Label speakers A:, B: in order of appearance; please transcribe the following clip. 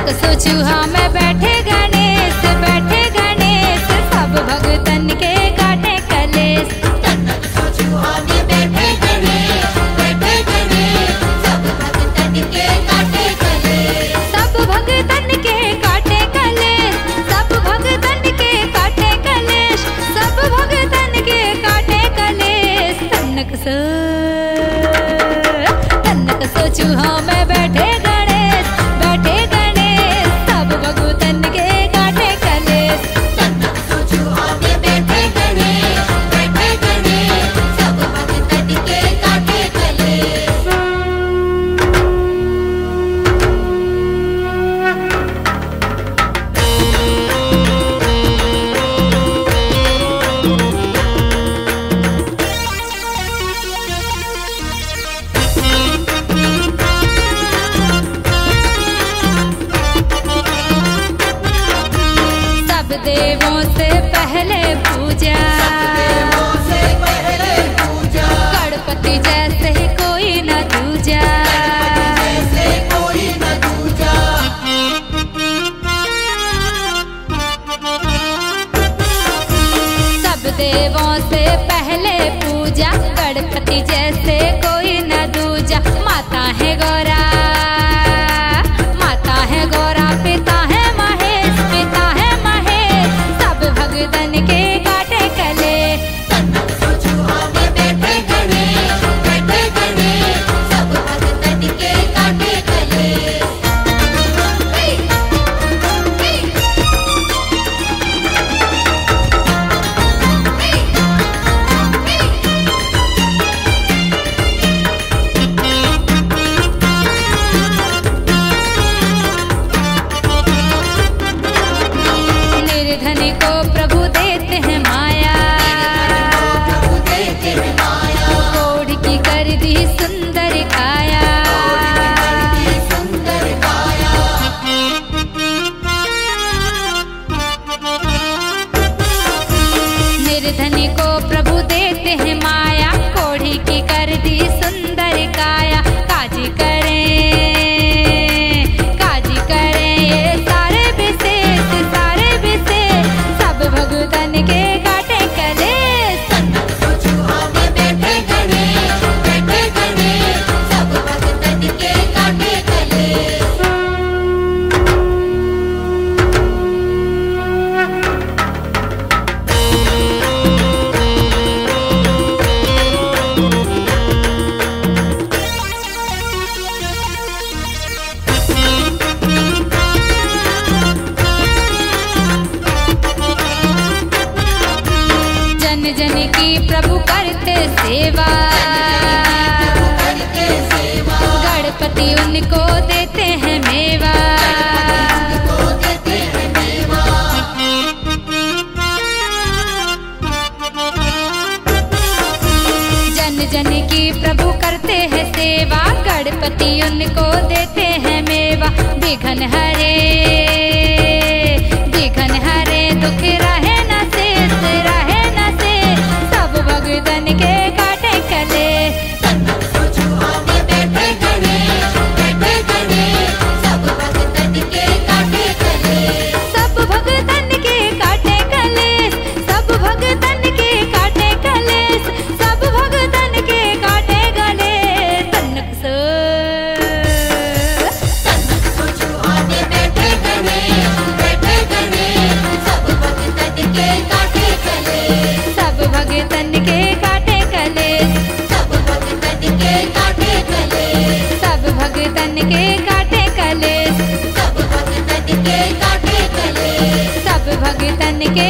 A: तनक सोचूहा में बैठे गणेश, बैठे गणेश, सब भगतन के काटे कलेश।
B: तनक सोचूहा में बैठे गणेश, बैठे गणेश, सब भगतन के काटे कलेश।
A: सब भगतन के काटे कलेश, सब भगतन के काटे कलेश, सब भगतन के काटे कलेश। तनक सोचूहा में बैठे गणेश, बैठे गणेश, सब भगतन के काटे कलेश।
B: तनक सोचूहा में बैठे गणेश, बैठे गणेश, सब भगतन के काटे कलेश।
A: सब देवों से पहले पूजा,
B: देवों से पहले पूजा,
A: गणपति जैसे कोई न दूजा।
B: जैसे कोई न दूजा।
A: सब देवों से पहले पूजा, गणपति जैसे कोई न दूजा। माता है गौरा, माता है गौरा, पिता है महेश, पिता है महेश, सब भगतन के काटे कलेश।
B: तनक सोचूहा में बैठे गणेश, बैठे गणेश, सब भगतन के काटे कलेश।
A: निर्धनी को प्रभु देते हैं माया,
B: प्रभु देते हैं माया,
A: कोढ़ की कर दी सुंदर काया।
B: करती सुंदर काया।
A: निर्धनी को प्रभु देते हैं माया, कोढ़ी की कर दी सुंदर काया। काजी करें, काजी करें ये सारे विशेष, सारे विशेष, सब भगतन के काटे कलेश।
B: तनक सोचूहा में बैठे गणेश, बैठे गणेश, सब भगतन के काटे कलेश।
A: जन जन की प्रभु करते सेवा,
B: करते सेवा,
A: गणपति उनको देते हैं मेवा।
B: को देते हैं मेवा।
A: जन जन की प्रभु करते हैं सेवा, गणपति उनको देते हैं मेवा। विघ्न हरे, विघ्न हरे, दुख रहे न शेष, रहे न शेष, सब भगतन के काटे कलेश।
B: तनक सोचूहा में बैठे गणेश, बैठे गणेश, सब भगतन के काटे कलेश।
A: सब भगतन के काटे कलेश, सब भगतन के काटे कलेश, सब भगतन के काटे कलेश। तनक
B: सोचूहा में बैठे गणेश, बैठे गणेश, सब भगतन के काटे कलेश।
A: सब भगतन के काटे कलेश,
B: सब भगतन के काटे कलेश।
A: सब भगतन के काटे कलेश,
B: सब भगतन के काटे कलेश।
A: सब भगतन के